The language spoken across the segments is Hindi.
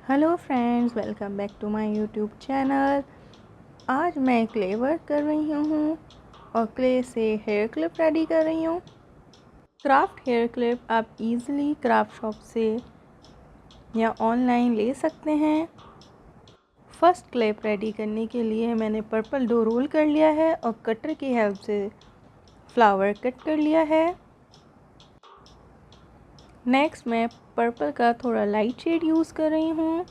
Hello friends, welcome back to my YouTube channel. आज मैं क्ले वर्क कर रही हूँ और क्ले से हेयर क्लिप रेडी कर रही हूँ। क्राफ्ट हेयर क्लिप आप इजीली क्राफ्ट शॉप से या ऑनलाइन ले सकते हैं। फर्स्ट क्लिप रेडी करने के लिए मैंने पर्पल डो रोल कर लिया है और कटर की हेल्प से फ्लावर कट कर लिया है। नेक्स्ट मैं पर्पल का थोड़ा लाइट शेड यूज़ कर रही हूँ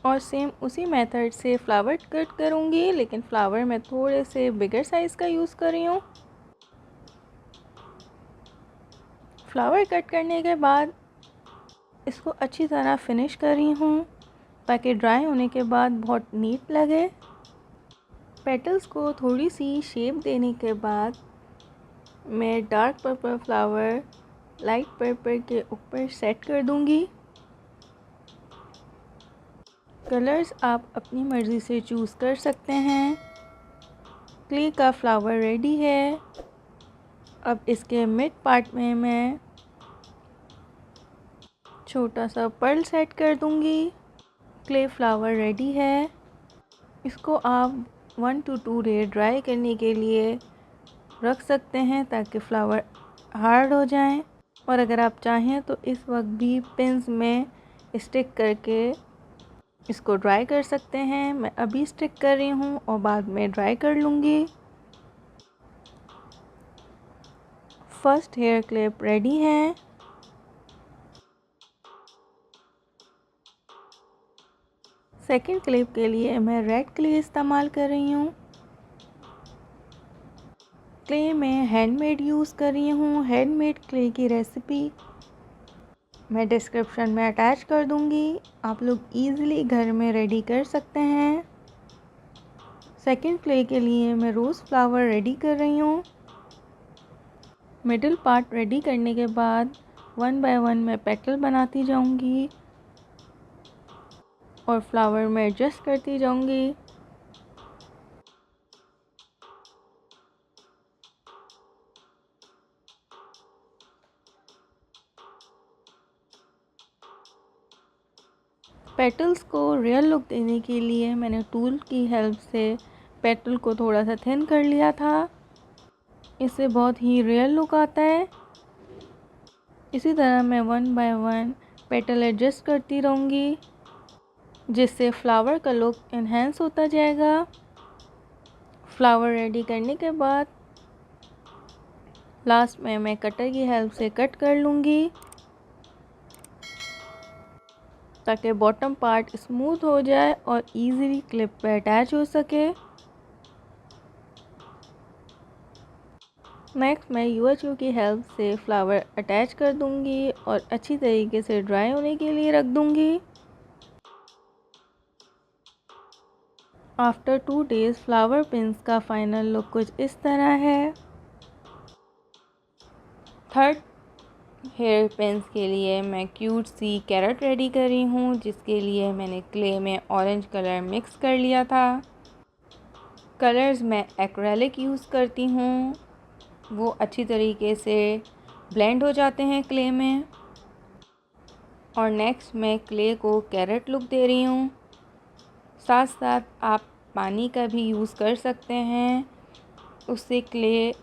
और सेम उसी मेथड से फ्लावर कट करूँगी, लेकिन फ्लावर मैं थोड़े से बिगर साइज़ का यूज़ कर रही हूँ। फ्लावर कट करने के बाद इसको अच्छी तरह फिनिश कर रही हूँ ताकि ड्राई होने के बाद बहुत नीट लगे। पेटल्स को थोड़ी सी शेप देने के बाद मैं dark purple flower light purple के ऊपर सेट कर दूँगी। कलर्स आप अपनी मर्ज़ी से चूज़ कर सकते हैं। क्ले का फ्लावर रेडी है। अब इसके मिड पार्ट में मैं छोटा सा पर्ल सेट कर दूंगी। क्ले फ्लावर रेडी है। इसको आप 1 to 2 डे ड्राई करने के लिए रख सकते हैं ताकि फ्लावर हार्ड हो जाएं। और अगर आप चाहें तो इस वक्त भी पिंस में स्टिक करके इसको ड्राई कर सकते हैं। मैं अभी स्टिक कर रही हूँ और बाद में ड्राई कर लूँगी। फर्स्ट हेयर क्लिप रेडी है। सेकंड क्लिप के लिए मैं रेड क्ले इस्तेमाल कर रही हूँ। क्ले में हैंडमेड यूज़ कर रही हूँ। हैंडमेड क्ले की रेसिपी मैं डिस्क्रिप्शन में अटैच कर दूँगी। आप लोग इजीली घर में रेडी कर सकते हैं। सेकंड क्ले के लिए मैं रोज़ फ्लावर रेडी कर रही हूँ। मिडिल पार्ट रेडी करने के बाद 1 बाय 1 मैं पेटल बनाती जाऊँगी और फ्लावर में एडजस्ट करती जाऊँगी। पेटल्स को रियल लुक देने के लिए मैंने टूल की हेल्प से पेटल को थोड़ा सा थिन कर लिया था। इससे बहुत ही रियल लुक आता है। इसी तरह मैं 1 बाय 1 पेटल एडजस्ट करती रहूँगी जिससे फ्लावर का लुक इन्हेंस होता जाएगा। फ्लावर रेडी करने के बाद लास्ट में मैं कटर की हेल्प से कट कर लूँगी ताकि बॉटम पार्ट स्मूथ हो जाए और इजीली क्लिप पे अटैच हो सके। नेक्स्ट मैं यूएचओ की हेल्प से फ्लावर अटैच कर दूंगी और अच्छी तरीके से ड्राई होने के लिए रख दूंगी। आफ्टर 2 डेज़ फ्लावर पिंस का फाइनल लुक कुछ इस तरह है। थर्ड हेयर पिंस के लिए मैं क्यूट सी कैरेट रेडी कर रही हूँ, जिसके लिए मैंने क्ले में ऑरेंज कलर मिक्स कर लिया था। कलर्स मैं एक्रेलिक यूज़ करती हूँ, वो अच्छी तरीके से ब्लेंड हो जाते हैं क्ले में। और नेक्स्ट मैं क्ले को कैरेट लुक दे रही हूँ। साथ साथ आप पानी का भी यूज़ कर सकते हैं, उससे क्ले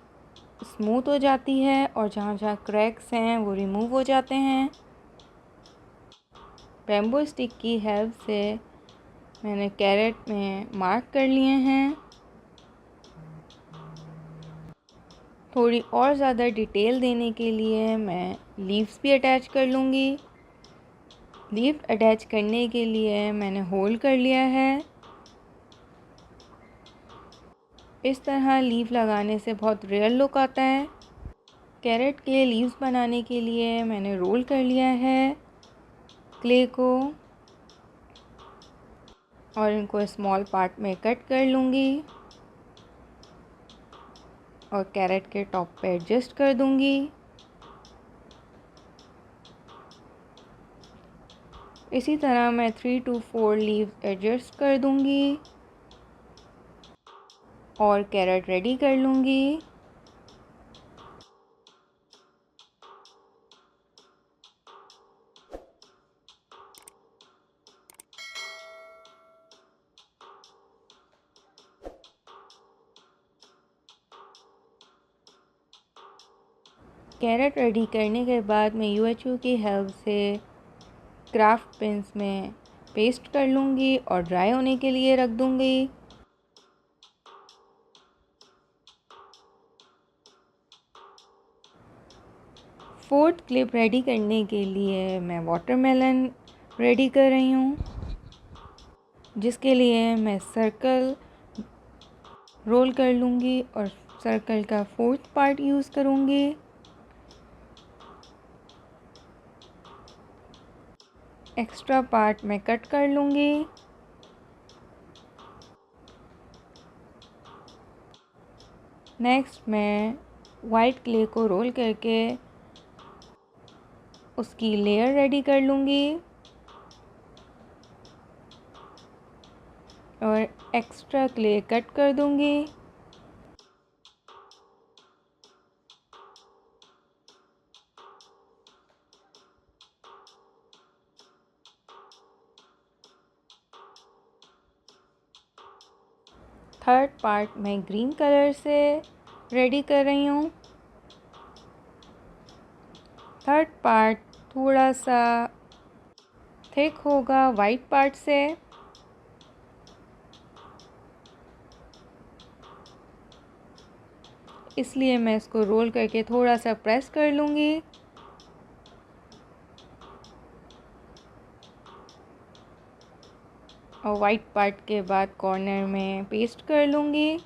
स्मूथ हो जाती है और जहाँ जहाँ क्रैक्स हैं वो रिमूव हो जाते हैं। बैम्बू स्टिक की हेल्प से मैंने कैरेट में मार्क कर लिए हैं। थोड़ी और ज़्यादा डिटेल देने के लिए मैं लीव्स भी अटैच कर लूँगी। लीफ अटैच करने के लिए मैंने होल्ड कर लिया है। इस तरह लीफ लगाने से बहुत रियल लुक आता है। कैरेट के लीव्स बनाने के लिए मैंने रोल कर लिया है क्ले को और इनको स्मॉल पार्ट में कट कर लूँगी और कैरेट के टॉप पे एडजस्ट कर दूँगी। इसी तरह मैं 3 to 4 लीव्स एडजस्ट कर दूँगी और कैरेट रेडी कर लूँगी। कैरेट रेडी करने के बाद मैं UHU की हेल्प से क्राफ्ट पेंस में पेस्ट कर लूँगी और ड्राई होने के लिए रख दूँगी। फोर्थ क्लिप रेडी करने के लिए मैं वाटरमेलन रेडी कर रही हूँ, जिसके लिए मैं सर्कल रोल कर लूँगी और सर्कल का फोर्थ पार्ट यूज़ करूँगी। एक्स्ट्रा पार्ट मैं कट कर लूँगी। नेक्स्ट मैं वाइट क्ले को रोल करके उसकी लेयर रेडी कर लूँगी और एक्स्ट्रा क्ले कट कर दूँगी। थर्ड पार्ट मैं ग्रीन कलर से रेडी कर रही हूँ। थर्ड पार्ट थोड़ा सा थिक होगा वाइट पार्ट से, इसलिए मैं इसको रोल करके थोड़ा सा प्रेस कर लूँगी। और वाइट पार्ट के बाद कॉर्नर में पेस्ट कर लूँगी।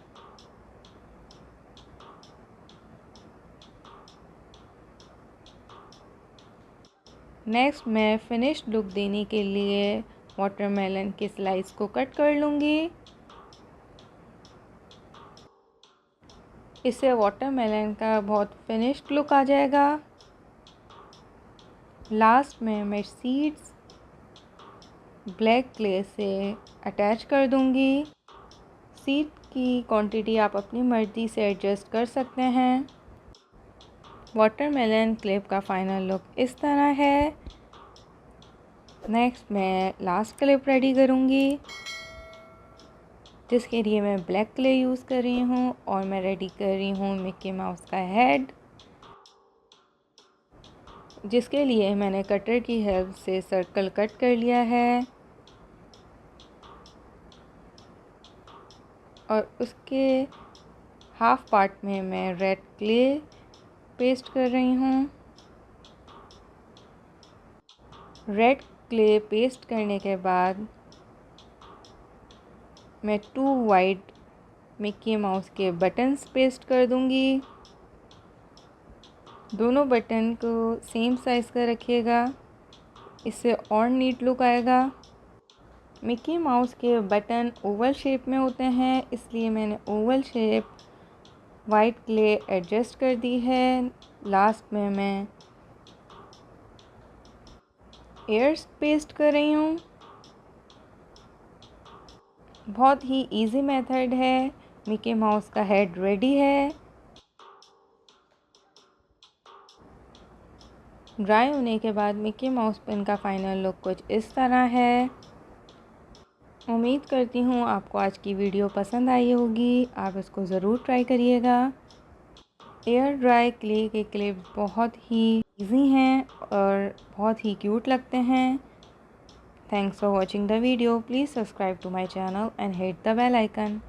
नेक्स्ट मैं फिनिश लुक देने के लिए वाटरमेलन के स्लाइस को कट कर लूँगी। इससे वाटरमेलन का बहुत फिनिश्ड लुक आ जाएगा। लास्ट में मैं सीड्स ब्लैक क्ले से अटैच कर दूँगी। सीड की क्वांटिटी आप अपनी मर्ज़ी से एडजस्ट कर सकते हैं। वाटरमेलन क्लिप का फाइनल लुक इस तरह है। नेक्स्ट मैं लास्ट क्लिप रेडी करूँगी, जिसके लिए मैं ब्लैक क्ले यूज़ कर रही हूँ और मैं रेडी कर रही हूँ मिक्की माउस का हेड, जिसके लिए मैंने कटर की हेल्प से सर्कल कट कर लिया है और उसके हाफ पार्ट में मैं रेड क्ले पेस्ट कर रही हूँ। रेड क्ले पेस्ट करने के बाद मैं 2 वाइट मिक्की माउस के बटन्स पेस्ट कर दूँगी। दोनों बटन को सेम साइज़ का रखिएगा, इससे और नीट लुक आएगा। मिक्की माउस के बटन ओवल शेप में होते हैं, इसलिए मैंने Oval shape white clay adjust कर दी है। लास्ट में मैं एयर्स पेस्ट कर रही हूँ। बहुत ही इजी मेथड है। मिक्की माउस का हेड रेडी है। ड्राई होने के बाद मिक्की माउस पेन का फाइनल लुक कुछ इस तरह है। उम्मीद करती हूँ आपको आज की वीडियो पसंद आई होगी। आप इसको ज़रूर ट्राई करिएगा। एयर ड्राई क्ले के क्लिप्स बहुत ही इजी हैं और बहुत ही क्यूट लगते हैं। Thanks for watching the video. Please subscribe to my channel and hit the bell icon.